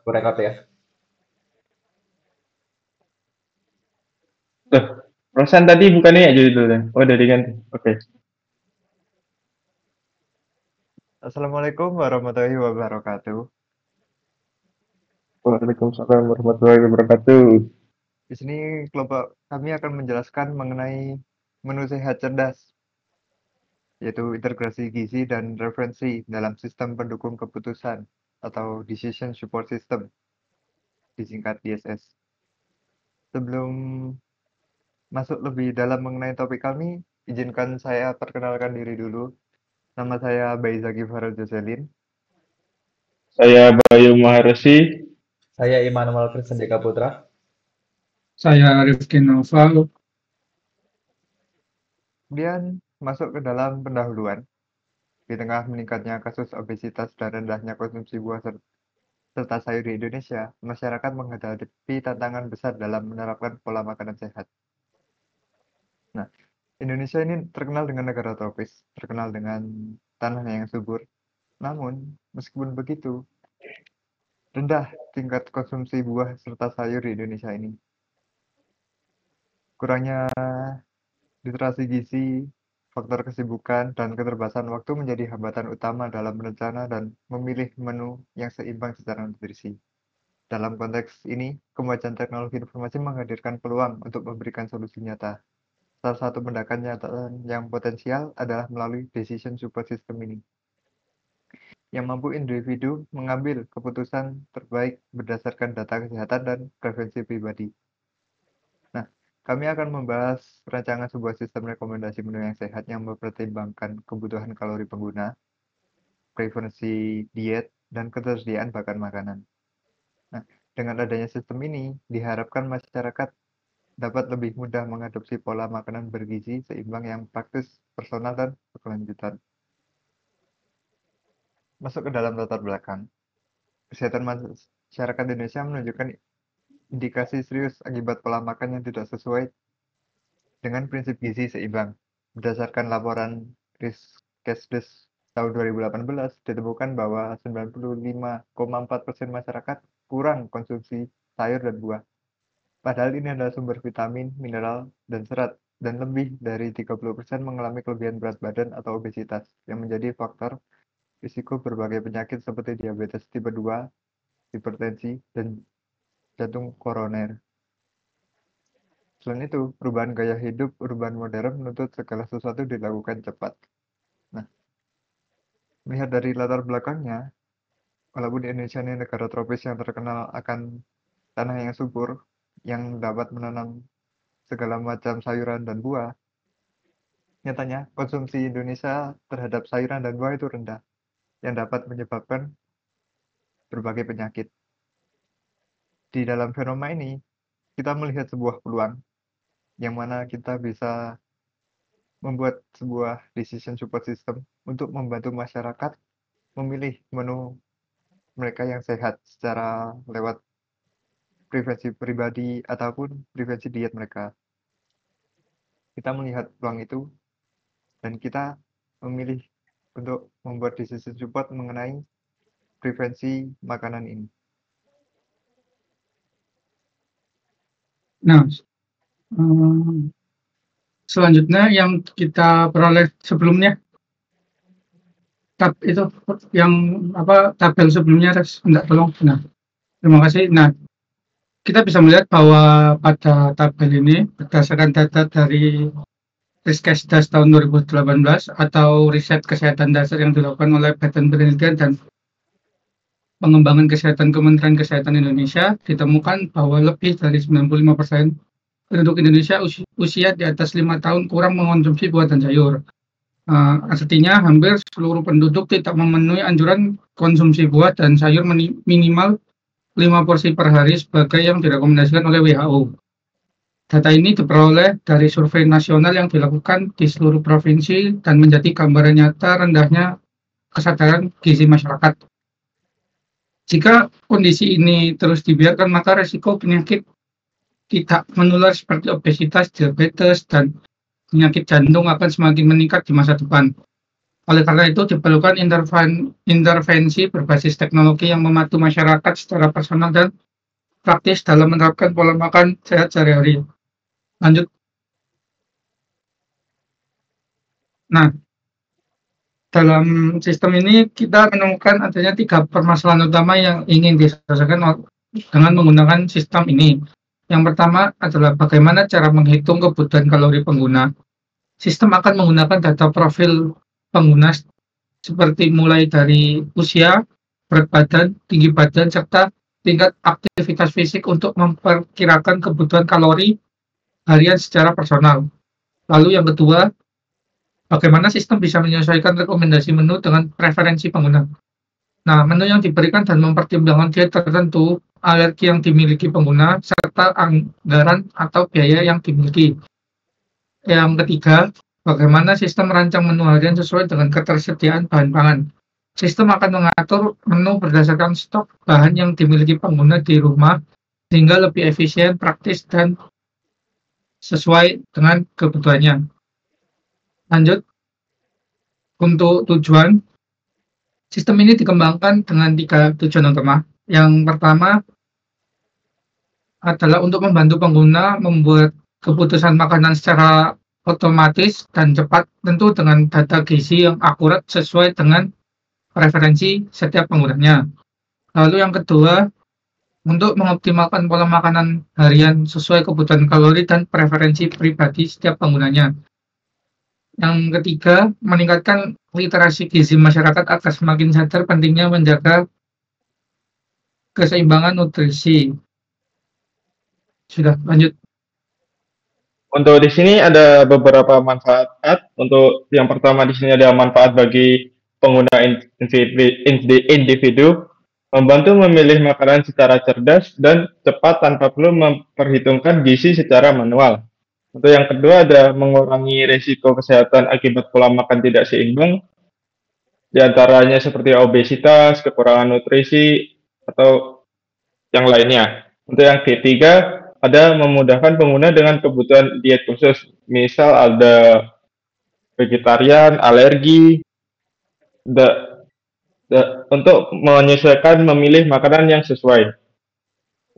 Rekap ya. Tuh, Rosan tadi bukannya ya jadi dulu. Oh, udah diganti. Oke. Assalamualaikum warahmatullahi wabarakatuh. Waalaikumsalam warahmatullahi wabarakatuh. Di sini kelompok kami akan menjelaskan mengenai menu sehat cerdas, yaitu integrasi gizi dan referensi dalam sistem pendukung keputusan atau Decision Support System, disingkat DSS. Sebelum masuk lebih dalam mengenai topik kami, izinkan saya perkenalkan diri dulu. Nama saya Baizaki Farel Joselin. Saya Bayu Maharesi. Saya Immanuel Krisendika Putra. Saya Rifki Noval. Kemudian masuk ke dalam pendahuluan. Di tengah meningkatnya kasus obesitas dan rendahnya konsumsi buah serta sayur di Indonesia, masyarakat menghadapi tantangan besar dalam menerapkan pola makanan sehat. Nah, Indonesia ini terkenal dengan negara tropis, terkenal dengan tanahnya yang subur. Namun, meskipun begitu, rendah tingkat konsumsi buah serta sayur di Indonesia ini. Kurangnya literasi gizi, faktor kesibukan, dan keterbatasan waktu menjadi hambatan utama dalam berencana dan memilih menu yang seimbang secara nutrisi. Dalam konteks ini, kemajuan teknologi informasi menghadirkan peluang untuk memberikan solusi nyata. Salah satu pendekatan yang potensial adalah melalui decision support system ini, yang mampu individu mengambil keputusan terbaik berdasarkan data kesehatan dan preferensi pribadi. Nah, kami akan membahas rancangan sebuah sistem rekomendasi menu yang sehat yang mempertimbangkan kebutuhan kalori pengguna, preferensi diet, dan ketersediaan bahan makanan. Nah, dengan adanya sistem ini, diharapkan masyarakat dapat lebih mudah mengadopsi pola makanan bergizi seimbang yang praktis, personal, dan berkelanjutan. Masuk ke dalam latar belakang, kesehatan masyarakat Indonesia menunjukkan indikasi serius akibat pola makan yang tidak sesuai dengan prinsip gizi seimbang. Berdasarkan laporan Riskesdes tahun 2018, ditemukan bahwa 95,4% masyarakat kurang konsumsi sayur dan buah. Padahal ini adalah sumber vitamin, mineral, dan serat, dan lebih dari 30% mengalami kelebihan berat badan atau obesitas, yang menjadi faktor risiko berbagai penyakit seperti diabetes tipe 2, hipertensi, dan jantung koroner. Selain itu, perubahan gaya hidup urban modern menuntut segala sesuatu dilakukan cepat. Nah, melihat dari latar belakangnya, walaupun Indonesia ini negara tropis yang terkenal akan tanah yang subur, yang dapat menanam segala macam sayuran dan buah, nyatanya konsumsi Indonesia terhadap sayuran dan buah itu rendah, yang dapat menyebabkan berbagai penyakit. Di dalam fenomena ini, kita melihat sebuah peluang, yang mana kita bisa membuat sebuah decision support system untuk membantu masyarakat memilih menu mereka yang sehat secara lewat preferensi pribadi ataupun preferensi diet mereka. Kita melihat peluang itu dan kita memilih untuk membuat decision support mengenai preferensi makanan ini. Nah, selanjutnya yang kita peroleh sebelumnya, itu yang tabel sebelumnya, enggak, tolong. Nah, terima kasih. Nah, kita bisa melihat bahwa pada tabel ini berdasarkan data dari Riskesdas tahun 2018 atau riset kesehatan dasar yang dilakukan oleh Badan Penelitian dan Pengembangan Kesehatan Kementerian Kesehatan Indonesia, ditemukan bahwa lebih dari 95% penduduk Indonesia usia di atas 5 tahun kurang mengonsumsi buah dan sayur. Artinya hampir seluruh penduduk tidak memenuhi anjuran konsumsi buah dan sayur minimal 5 porsi per hari sebagai yang direkomendasikan oleh WHO. Data ini diperoleh dari survei nasional yang dilakukan di seluruh provinsi dan menjadi gambaran nyata rendahnya kesadaran gizi masyarakat. Jika kondisi ini terus dibiarkan, maka resiko penyakit tidak menular seperti obesitas, diabetes, dan penyakit jantung akan semakin meningkat di masa depan. Oleh karena itu diperlukan intervensi berbasis teknologi yang membantu masyarakat secara personal dan praktis dalam menerapkan pola makan sehat sehari-hari. Lanjut. Nah, dalam sistem ini kita menemukan adanya 3 permasalahan utama yang ingin diselesaikan dengan menggunakan sistem ini. Yang pertama adalah bagaimana cara menghitung kebutuhan kalori pengguna. Sistem akan menggunakan data profil pengguna seperti mulai dari usia, berat badan, tinggi badan, serta tingkat aktivitas fisik untuk memperkirakan kebutuhan kalori harian secara personal. Lalu yang kedua, bagaimana sistem bisa menyesuaikan rekomendasi menu dengan preferensi pengguna. Nah, menu yang diberikan dan mempertimbangkan diet tertentu, alergi yang dimiliki pengguna, serta anggaran atau biaya yang dimiliki. Yang ketiga, bagaimana sistem merancang menu harian sesuai dengan ketersediaan bahan pangan. Sistem akan mengatur menu berdasarkan stok bahan yang dimiliki pengguna di rumah, sehingga lebih efisien, praktis, dan sesuai dengan kebutuhannya. Lanjut, untuk tujuan, sistem ini dikembangkan dengan 3 tujuan utama. Yang pertama adalah untuk membantu pengguna membuat keputusan makanan secara otomatis dan cepat, tentu dengan data gizi yang akurat sesuai dengan preferensi setiap penggunanya. Lalu yang kedua, untuk mengoptimalkan pola makanan harian sesuai kebutuhan kalori dan preferensi pribadi setiap penggunanya. Yang ketiga, meningkatkan literasi gizi masyarakat agar semakin sadar pentingnya menjaga keseimbangan nutrisi. Sudah, lanjut. Untuk di sini ada beberapa manfaat. Untuk yang pertama di sini ada manfaat bagi pengguna individu, membantu memilih makanan secara cerdas dan cepat tanpa perlu memperhitungkan gizi secara manual. Untuk yang kedua ada mengurangi risiko kesehatan akibat pola makan tidak seimbang, di antaranya seperti obesitas, kekurangan nutrisi, atau yang lainnya. Untuk yang ketiga, ada memudahkan pengguna dengan kebutuhan diet khusus. Misal ada vegetarian, alergi, untuk menyesuaikan memilih makanan yang sesuai.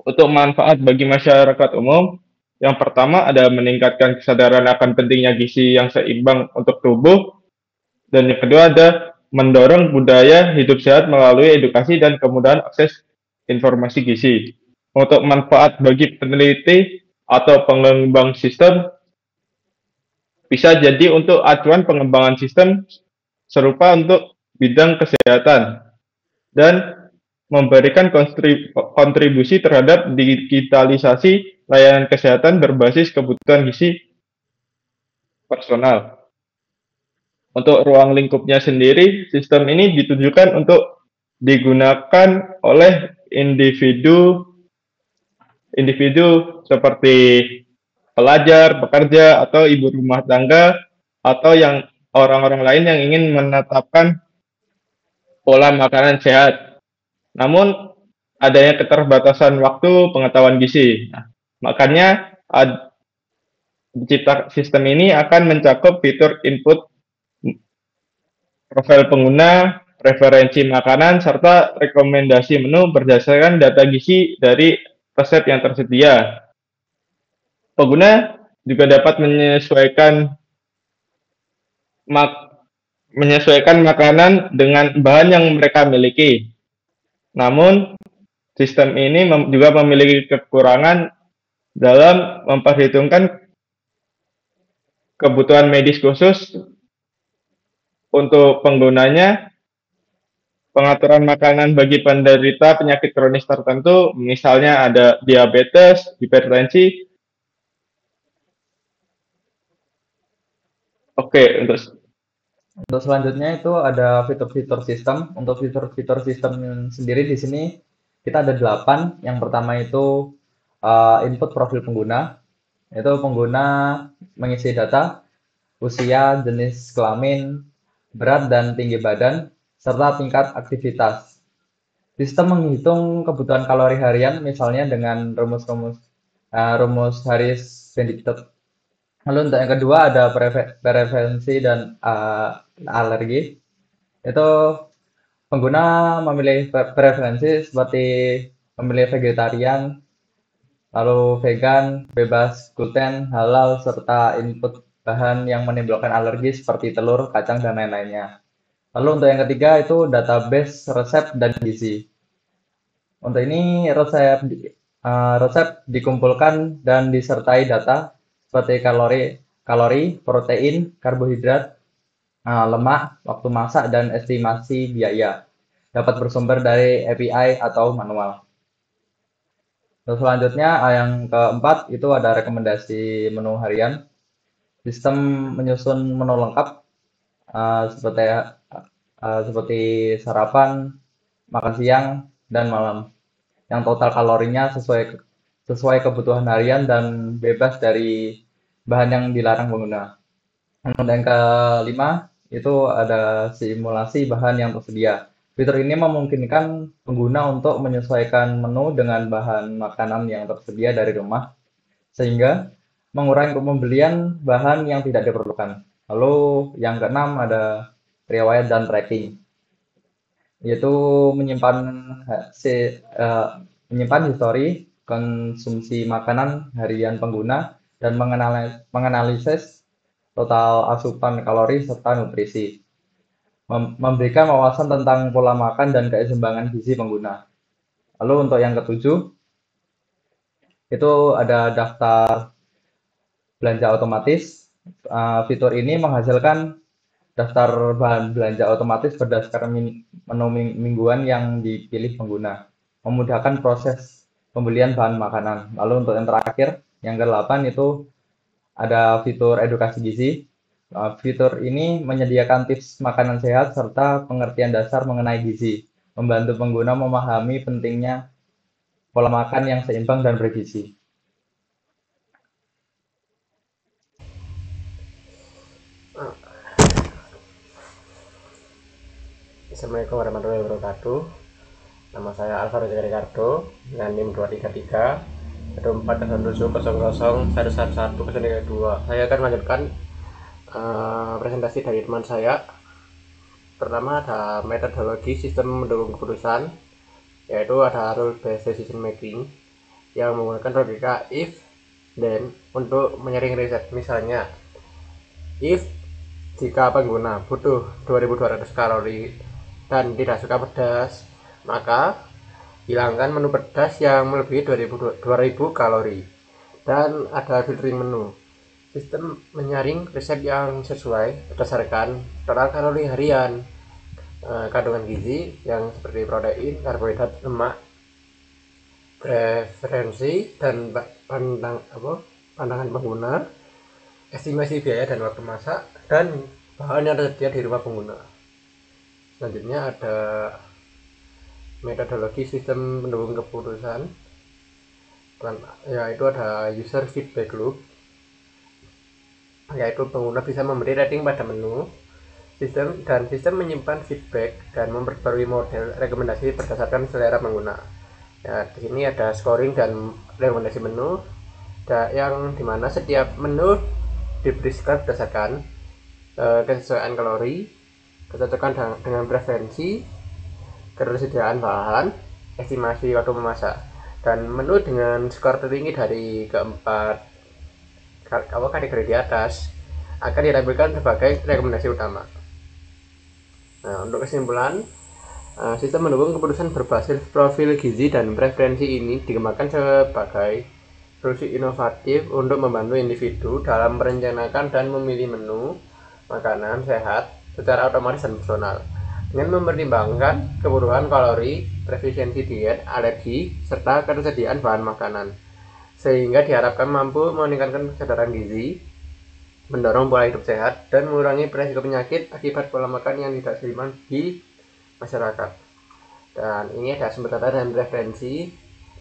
Untuk manfaat bagi masyarakat umum, yang pertama ada meningkatkan kesadaran akan pentingnya gizi yang seimbang untuk tubuh, dan yang kedua ada mendorong budaya hidup sehat melalui edukasi dan kemudahan akses informasi gizi. Untuk manfaat bagi peneliti atau pengembang sistem, bisa jadi untuk acuan pengembangan sistem serupa untuk bidang kesehatan dan memberikan kontribusi terhadap digitalisasi layanan kesehatan berbasis kebutuhan gizi personal. Untuk ruang lingkupnya sendiri, sistem ini ditujukan untuk digunakan oleh individu seperti pelajar, pekerja, atau ibu rumah tangga, atau yang orang-orang lain yang ingin menetapkan pola makanan sehat. Namun, adanya keterbatasan waktu pengetahuan gizi. Nah, makanya sistem ini akan mencakup fitur input profil pengguna, preferensi makanan, serta rekomendasi menu berdasarkan data gizi dari resep yang tersedia. Pengguna juga dapat menyesuaikan makanan dengan bahan yang mereka miliki. Namun, sistem ini juga memiliki kekurangan dalam memperhitungkan kebutuhan medis khusus untuk penggunanya. Pengaturan makanan bagi penderita penyakit kronis tertentu, misalnya ada diabetes, hipertensi. Oke, Untuk selanjutnya itu ada fitur-fitur sistem. Untuk fitur-fitur sistem sendiri di sini kita ada 8. Yang pertama itu input profil pengguna. Itu pengguna mengisi data, usia, jenis kelamin, berat dan tinggi badan, serta tingkat aktivitas. Sistem menghitung kebutuhan kalori harian misalnya dengan rumus Harris Benedict Lalu untuk yang kedua ada preferensi dan alergi. Itu pengguna memilih preferensi seperti memilih vegetarian, lalu vegan, bebas gluten, halal, serta input bahan yang menimbulkan alergi seperti telur, kacang, dan lain-lainnya. Lalu untuk yang ketiga itu database resep dan gizi. Untuk ini resep dikumpulkan dan disertai data seperti kalori, protein, karbohidrat, lemak, waktu masak, dan estimasi biaya. Dapat bersumber dari API atau manual. Terus selanjutnya yang keempat itu ada rekomendasi menu harian. Sistem menyusun menu lengkap seperti sarapan, makan siang, dan malam. Yang total kalorinya sesuai kebutuhan harian dan bebas dari bahan yang dilarang pengguna. Dan yang kelima itu ada simulasi bahan yang tersedia. Fitur ini memungkinkan pengguna untuk menyesuaikan menu dengan bahan makanan yang tersedia dari rumah, sehingga mengurangi pembelian bahan yang tidak diperlukan. Lalu yang keenam ada riwayat dan tracking, yaitu menyimpan menyimpan histori konsumsi makanan harian pengguna dan menganalisis total asupan kalori serta nutrisi, memberikan wawasan tentang pola makan dan keseimbangan gizi pengguna. Lalu untuk yang ketujuh, itu ada daftar belanja otomatis. Fitur ini menghasilkan daftar bahan belanja otomatis berdasarkan menu mingguan yang dipilih pengguna, memudahkan proses pembelian bahan makanan. Lalu untuk yang terakhir, yang ke-8 itu ada fitur edukasi gizi. Fitur ini menyediakan tips makanan sehat serta pengertian dasar mengenai gizi, membantu pengguna memahami pentingnya pola makan yang seimbang dan bergizi. Assalamualaikum warahmatullahi wabarakatuh. Nama saya Alvaro Ricardo dengan NIM 233 1407001111 Saya akan melanjutkan presentasi dari teman saya. Pertama ada metodologi sistem mendukung keputusan, yaitu ada rule based decision making yang menggunakan logika if then untuk menyaring riset. Misalnya, if jika pengguna butuh 2200 kalori dan tidak suka pedas, maka hilangkan menu pedas yang melebihi 2000 kalori. Dan ada filtering menu. Sistem menyaring resep yang sesuai berdasarkan total kalori harian, kandungan gizi yang seperti protein, karbohidrat, lemak, preferensi dan pandangan pengguna, estimasi biaya dan waktu masak, dan bahan yang tersedia di rumah pengguna. Selanjutnya ada metodologi sistem pendukung keputusan, yaitu ada user feedback loop, yaitu pengguna bisa memberi rating pada menu, sistem menyimpan feedback dan memperbarui model rekomendasi berdasarkan selera pengguna. Ya, di sini ada scoring dan rekomendasi menu, yang dimana setiap menu diberi skor berdasarkan kesesuaian kalori, kecocokan dengan preferensi, ketersediaan bahan, estimasi waktu memasak, dan menu dengan skor tertinggi dari keempat kategori di atas akan ditampilkan sebagai rekomendasi utama. Nah, untuk kesimpulan, sistem mendukung keputusan berbasis profil gizi dan preferensi ini dikembangkan sebagai solusi inovatif untuk membantu individu dalam merencanakan dan memilih menu makanan sehat secara otomatis dan personal, dengan mempertimbangkan kebutuhan kalori, efisiensi diet, alergi, serta ketersediaan bahan makanan, sehingga diharapkan mampu meningkatkan kesadaran gizi, mendorong pola hidup sehat, dan mengurangi risiko penyakit akibat pola makan yang tidak seimbang di masyarakat. Dan ini ada sumber data dan referensi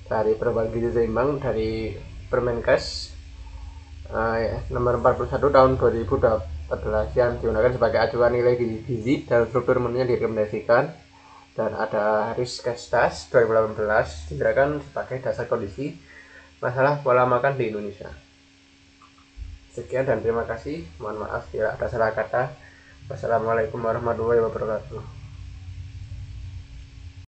dari Perubahan Gizi Seimbang dari Permenkes nomor 41 tahun 2014 yang digunakan sebagai acuan nilai gizi dan struktur menunya direkomendasikan, dan ada Risk Case Test 2018 digunakan sebagai dasar kondisi masalah pola makan di Indonesia. Sekian dan terima kasih. Mohon maaf bila ada salah kata. Wassalamualaikum warahmatullahi wabarakatuh.